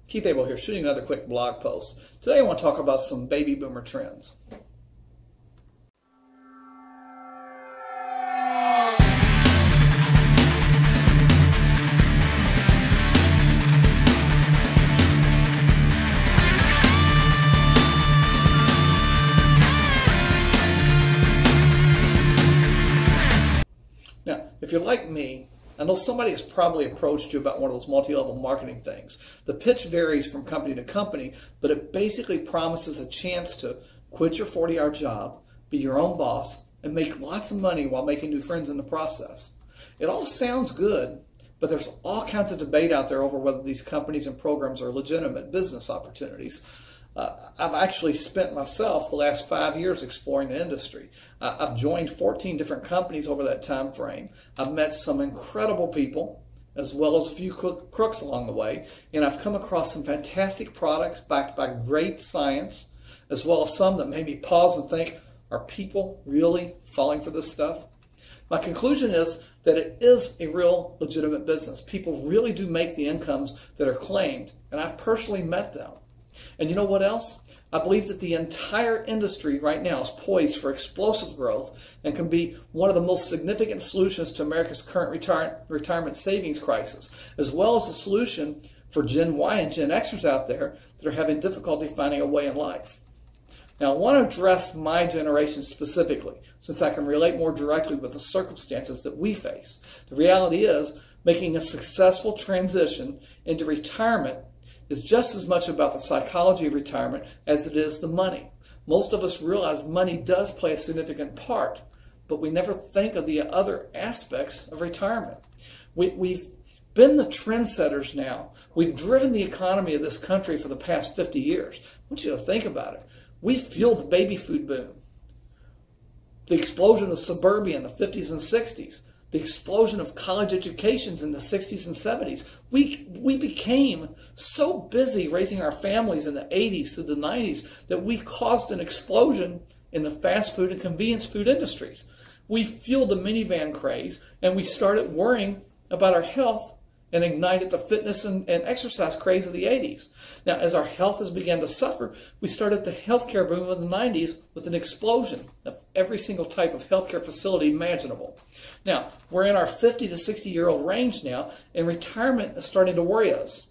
Keith Abel here, shooting another quick blog post. Today I want to talk about some baby boomer trends. Now, if you're like me, I know somebody has probably approached you about one of those multi-level marketing things. The pitch varies from company to company, but it basically promises a chance to quit your 40-hour job, be your own boss, and make lots of money while making new friends in the process. It all sounds good, but there's all kinds of debate out there over whether these companies and programs are legitimate business opportunities. I've actually spent myself the last 5 years exploring the industry. I've joined 14 different companies over that time frame. I've met some incredible people, as well as a few crooks along the way, and I've come across some fantastic products backed by great science, as well as some that made me pause and think, are people really falling for this stuff? My conclusion is that it is a real legitimate business. People really do make the incomes that are claimed, and I've personally met them. And you know what else? I believe that the entire industry right now is poised for explosive growth and can be one of the most significant solutions to America's current retirement savings crisis, as well as a solution for Gen Y and Gen Xers out there that are having difficulty finding a way in life. Now, I want to address my generation specifically, since I can relate more directly with the circumstances that we face. The reality is, making a successful transition into retirement is just as much about the psychology of retirement as it is the money. Most of us realize money does play a significant part, but we never think of the other aspects of retirement. We've been the trendsetters now. We've driven the economy of this country for the past 50 years. I want you to think about it. We fueled the baby food boom, the explosion of suburbia in the 50s and 60s, the explosion of college educations in the 60s and 70s. We became so busy raising our families in the 80s to the 90s that we caused an explosion in the fast food and convenience food industries. We fueled the minivan craze, and we started worrying about our health and ignited the fitness and exercise craze of the 80s. Now, as our health has begun to suffer, we started the healthcare boom of the 90s with an explosion of every single type of healthcare facility imaginable. Now, we're in our 50 to 60-year-old range now, and retirement is starting to worry us.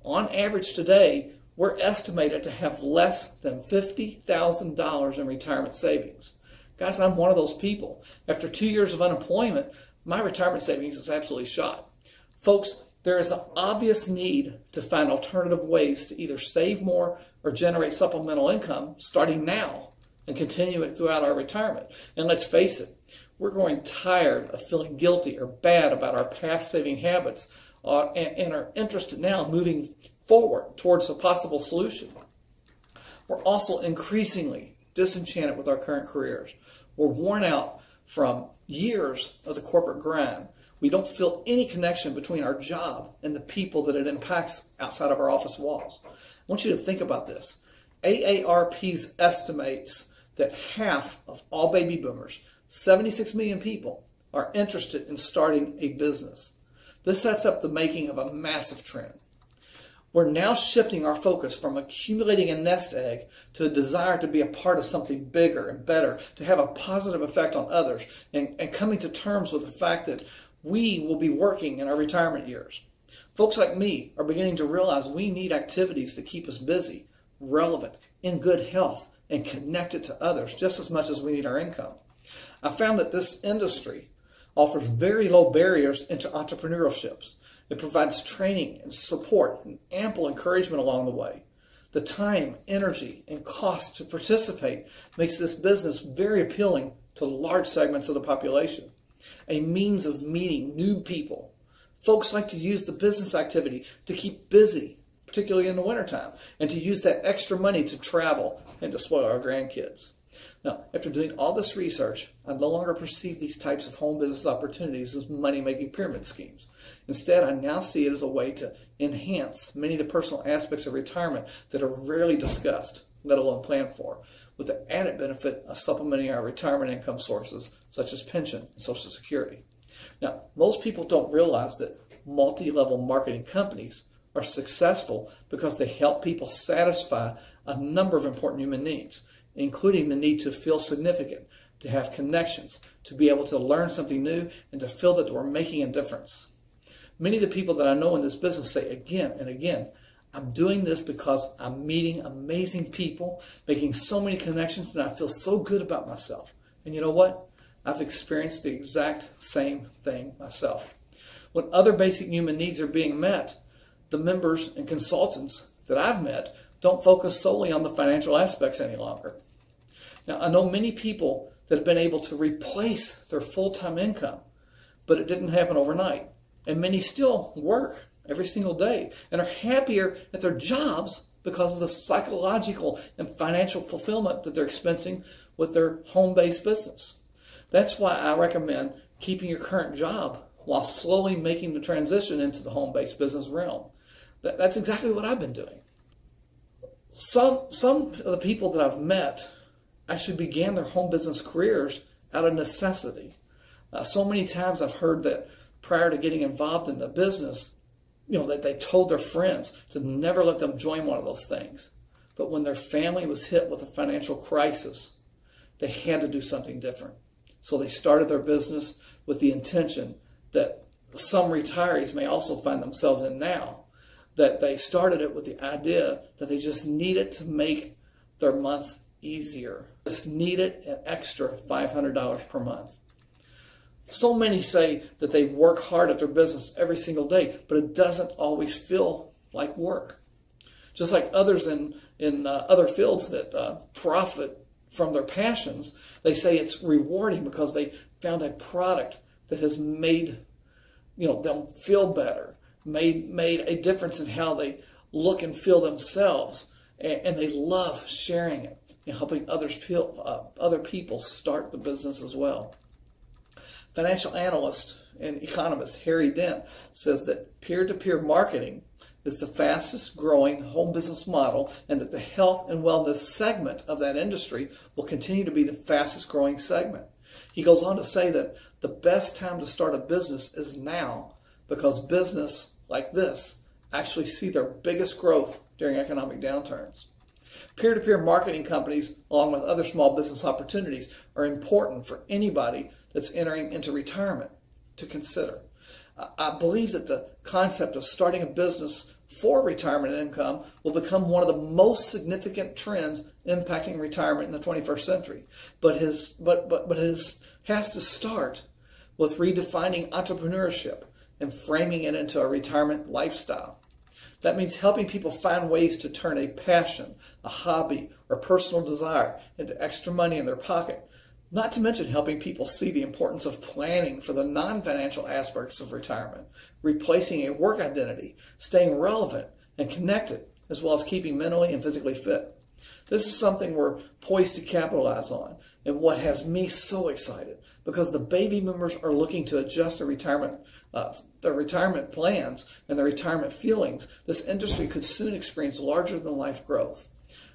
On average today, we're estimated to have less than $50,000 in retirement savings. Guys, I'm one of those people. After 2 years of unemployment, my retirement savings is absolutely shot. Folks, there is an obvious need to find alternative ways to either save more or generate supplemental income starting now and continue it throughout our retirement. And let's face it, we're growing tired of feeling guilty or bad about our past saving habits and are interested now in moving forward towards a possible solution. We're also increasingly disenchanted with our current careers. We're worn out from years of the corporate grind. We don't feel any connection between our job and the people that it impacts outside of our office walls. I want you to think about this. AARP estimates that half of all baby boomers, 76 million people, are interested in starting a business. This sets up the making of a massive trend. We're now shifting our focus from accumulating a nest egg to a desire to be a part of something bigger and better, to have a positive effect on others, and coming to terms with the fact that we will be working in our retirement years. Folks like me are beginning to realize we need activities that keep us busy, relevant, in good health, and connected to others just as much as we need our income. I found that this industry offers very low barriers into entrepreneurship. It provides training and support and ample encouragement along the way. The time, energy, and cost to participate makes this business very appealing to large segments of the population. A means of meeting new people. Folks like to use the business activity to keep busy, particularly in the wintertime, and to use that extra money to travel and to spoil our grandkids. Now, after doing all this research, I no longer perceive these types of home business opportunities as money-making pyramid schemes. Instead, I now see it as a way to enhance many of the personal aspects of retirement that are rarely discussed, let alone planned for, with the added benefit of supplementing our retirement income sources, such as pension and Social Security. Now, most people don't realize that multi-level marketing companies are successful because they help people satisfy a number of important human needs, including the need to feel significant, to have connections, to be able to learn something new, and to feel that we're making a difference. Many of the people that I know in this business say again and again, I'm doing this because I'm meeting amazing people, making so many connections, and I feel so good about myself. And you know what? I've experienced the exact same thing myself. When other basic human needs are being met, the members and consultants that I've met don't focus solely on the financial aspects any longer. Now, I know many people that have been able to replace their full-time income, but it didn't happen overnight. And many still work every single day and are happier at their jobs because of the psychological and financial fulfillment that they're experiencing with their home-based business. That's why I recommend keeping your current job while slowly making the transition into the home-based business realm. That's exactly what I've been doing. Some of the people that I've met actually began their home business careers out of necessity. So many times I've heard that prior to getting involved in the business, that they told their friends to never let them join one of those things. But when their family was hit with a financial crisis, they had to do something different. So they started their business with the intention that some retirees may also find themselves in now, that they started it with the idea that they just needed to make their month easier. Just needed an extra $500 per month. So many say that they work hard at their business every single day, but it doesn't always feel like work. Just like others in other fields that profit from their passions, they say it's rewarding because they found a product that has made them feel better, made a difference in how they look and feel themselves, and they love sharing it and helping other people start the business as well. Financial analyst and economist Harry Dent says that peer-to-peer marketing is the fastest growing home business model, and that the health and wellness segment of that industry will continue to be the fastest growing segment. He goes on to say that the best time to start a business is now, because business like this actually see their biggest growth during economic downturns. Peer-to-peer marketing companies, along with other small business opportunities, are important for anybody that's entering into retirement to consider. I believe that the concept of starting a business for retirement income will become one of the most significant trends impacting retirement in the 21st century. But it has to start with redefining entrepreneurship and framing it into a retirement lifestyle. That means helping people find ways to turn a passion, a hobby, or personal desire into extra money in their pocket. Not to mention helping people see the importance of planning for the non-financial aspects of retirement, replacing a work identity, staying relevant and connected, as well as keeping mentally and physically fit. This is something we're poised to capitalize on, and what has me so excited, because the baby boomers are looking to adjust their retirement plans and their retirement feelings. This industry could soon experience larger than life growth.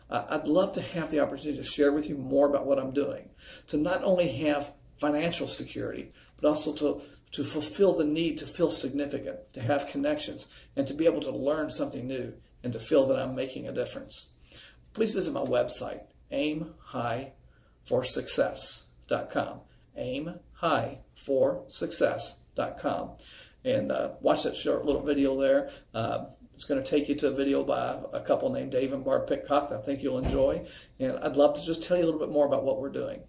I'd love to have the opportunity to share with you more about what I'm doing, to not only have financial security, but also to fulfill the need to feel significant, to have connections, and to be able to learn something new, and to feel that I'm making a difference. Please visit my website, aimhighforsuccess.com, aimhighforsuccess.com, and watch that short little video there. It's going to take you to a video by a couple named Dave and Barb Pitcock that I think you'll enjoy. And I'd love to just tell you a little bit more about what we're doing.